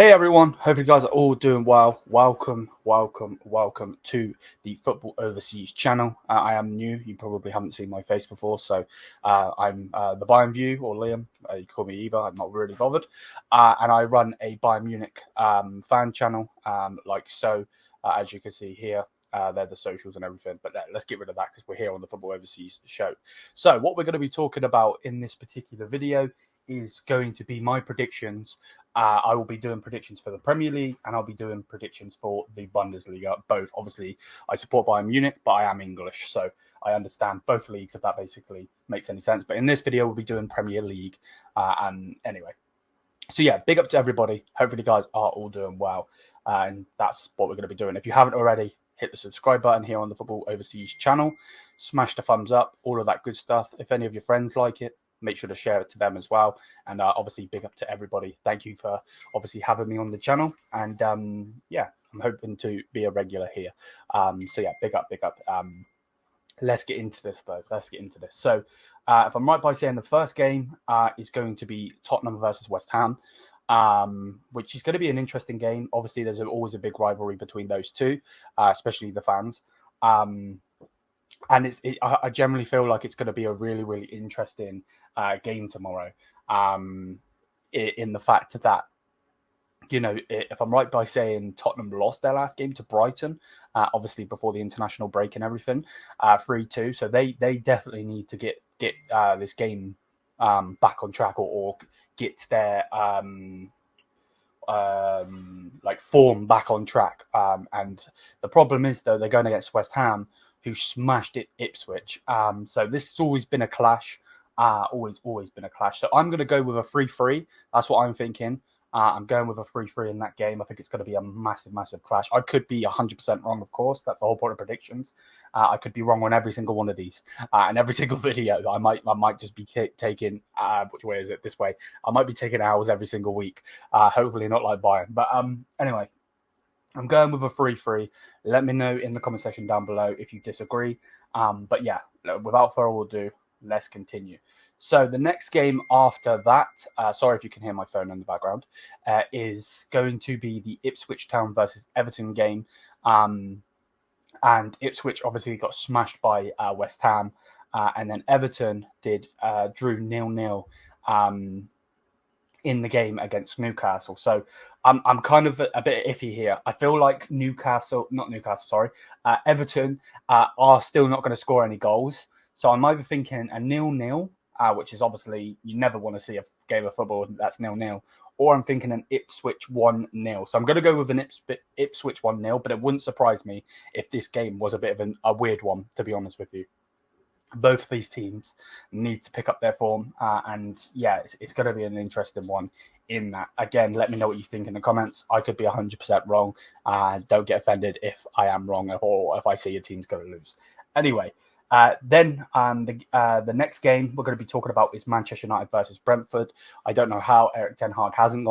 Hey everyone, hope you guys are all doing well. Welcome to the Football Overseas channel. I am new, you probably haven't seen my face before, so I'm the Bayern View, or Liam, you call me either, I'm not really bothered. And I run a Bayern Munich fan channel, like so, as you can see here. They're the socials and everything, but let's get rid of that because we're here on the Football Overseas show. So what we're going to be talking about in this particular video is going to be my predictions. I will be doing predictions for the Premier League and I'll be doing predictions for the Bundesliga. Both, obviously, I support Bayern Munich, but I am English, so I understand both leagues, if that basically makes any sense. But in this video, we'll be doing Premier League. And anyway, so yeah, big up to everybody. Hopefully, you guys are all doing well. And that's what we're going to be doing. If you haven't already, hit the subscribe button here on the Football Overseas channel. Smash the thumbs up, all of that good stuff. If any of your friends like it, make sure to share it to them as well. And obviously, big up to everybody. Thank you for obviously having me on the channel. And yeah, I'm hoping to be a regular here. So yeah, big up. Let's get into this, though. So if I'm right by saying the first game is going to be Tottenham versus West Ham, which is going to be an interesting game. Obviously, there's always a big rivalry between those two, especially the fans. And I generally feel like it's going to be a really, really interesting game tomorrow. In the fact that, you know, if I'm right by saying Tottenham lost their last game to Brighton, obviously before the international break and everything, 3-2. So they definitely need to get this game back on track or get their like form back on track. And the problem is, though, they're going against West Ham, who smashed Ipswich. So this has always been a clash. Always been a clash. So I'm going to go with a 3-3. That's what I'm thinking. I'm going with a 3-3 in that game. I think it's going to be a massive clash. I could be 100% wrong, of course. That's the whole point of predictions. I could be wrong on every single one of these. And every single video, I might just be taking, which way is it? This way. I might be taking hours every single week. Hopefully not like Bayern. But anyway, I'm going with a 3-3. Let me know in the comment section down below if you disagree. But yeah, without further ado, let's continue. So the next game after that, sorry if you can hear my phone in the background, is going to be the Ipswich Town versus Everton game. And Ipswich obviously got smashed by West Ham. And then Everton drew 0-0 in the game against Newcastle. So I'm kind of a bit iffy here. I feel like Everton are still not going to score any goals. So I'm either thinking a 0-0, which is obviously you never want to see a game of football that's 0-0, or I'm thinking an Ipswich 1-0. So I'm going to go with an Ipswich 1-0, but it wouldn't surprise me if this game was a bit of a weird one, to be honest with you. Both of these teams need to pick up their form, and yeah, it's going to be an interesting one in that. Again, let me know what you think in the comments. I could be 100% wrong. Don't get offended if I am wrong or if I see your team's going to lose. Anyway, then the next game we're going to be talking about is Manchester United versus Brentford. I don't know how Erik ten Hag hasn't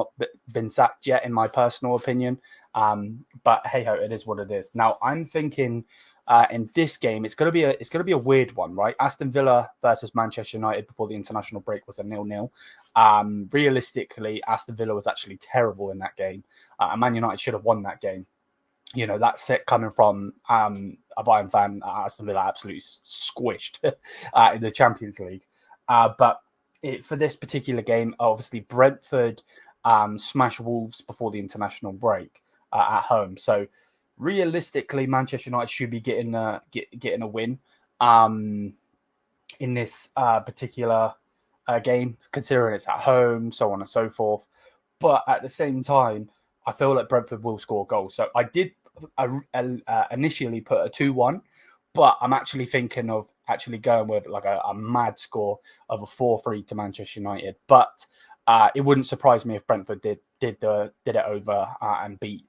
been sacked yet, in my personal opinion. But hey ho, it is what it is. Now I'm thinking in this game it's going to be a weird one, right? Aston Villa versus Manchester United before the international break was a 0-0. Realistically, Aston Villa was actually terrible in that game. Man United should have won that game. You know, that's it coming from a Bayern fan. Aston Villa absolutely squished in the Champions League. But for this particular game, obviously Brentford smashed Wolves before the international break at home. So realistically, Manchester United should be getting a win in this particular game, considering it's at home, so on and so forth. But at the same time, I feel like Brentford will score goals. So I did initially put a 2-1, but I'm actually thinking of going with like a mad score of a 4-3 to Manchester United. But it wouldn't surprise me if Brentford did it over and beat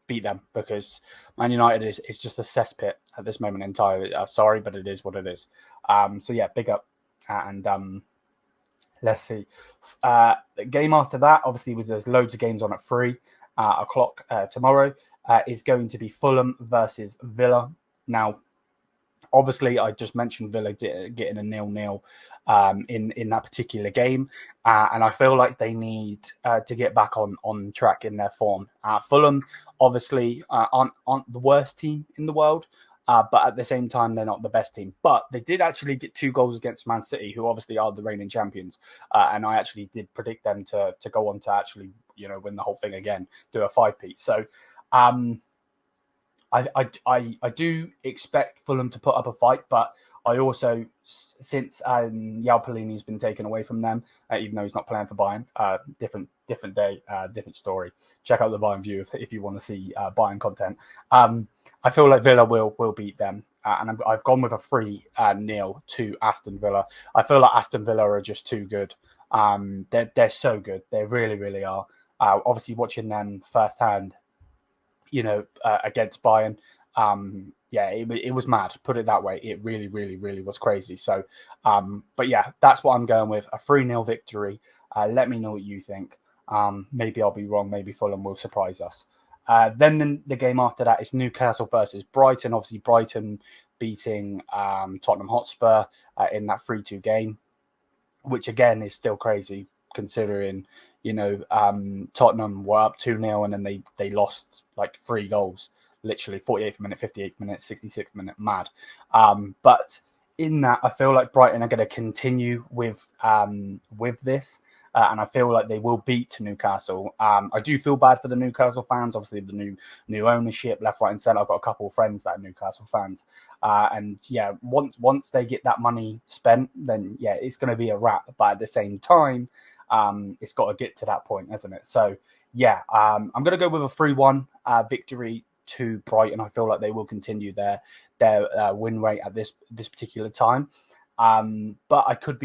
them, because Man United is just a cesspit at this moment in time. Sorry, but it is what it is. So yeah, big up. And let's see. The game after that, obviously, there's loads of games on at 3 o'clock tomorrow, is going to be Fulham versus Villa. Now, obviously, I just mentioned Villa getting a 0-0 in that particular game, and I feel like they need to get back on track in their form. Fulham obviously aren't the worst team in the world. But at the same time, they're not the best team. But they did actually get 2 goals against Man City, who obviously are the reigning champions. And I actually did predict them to go on to actually, win the whole thing again, do a 5-peat. So um, I do expect Fulham to put up a fight, but I also, since Pelini's been taken away from them, even though he's not playing for Bayern, different day, different story. Check out the Bayern View if you want to see Bayern content. I feel like Villa will beat them, and I've gone with a 3-0 to Aston Villa. I feel like Aston Villa are just too good. They're so good. They really, really are. Obviously, watching them firsthand, against Bayern, it was mad. Put it that way. It really, really, really was crazy. So, but yeah, that's what I'm going with. A 3-0 victory. Let me know what you think. Maybe I'll be wrong. Maybe Fulham will surprise us. Then the game after that is Newcastle versus Brighton. Obviously, Brighton beating Tottenham Hotspur in that 3-2 game, which again is still crazy considering, Tottenham were up 2-0 and then they lost like 3 goals, literally 48th minute, 58th minute, 66th minute, mad. But in that, I feel like Brighton are going to continue with this. And I feel like they will beat Newcastle. I do feel bad for the Newcastle fans. Obviously, the new ownership, left, right, and centre. I've got a couple of friends that are Newcastle fans, and yeah, once they get that money spent, then yeah, it's going to be a wrap. But at the same time, it's got to get to that point, hasn't it? So yeah, I'm going to go with a 3-1 victory to Brighton. I feel like they will continue their win rate at this particular time, but I could be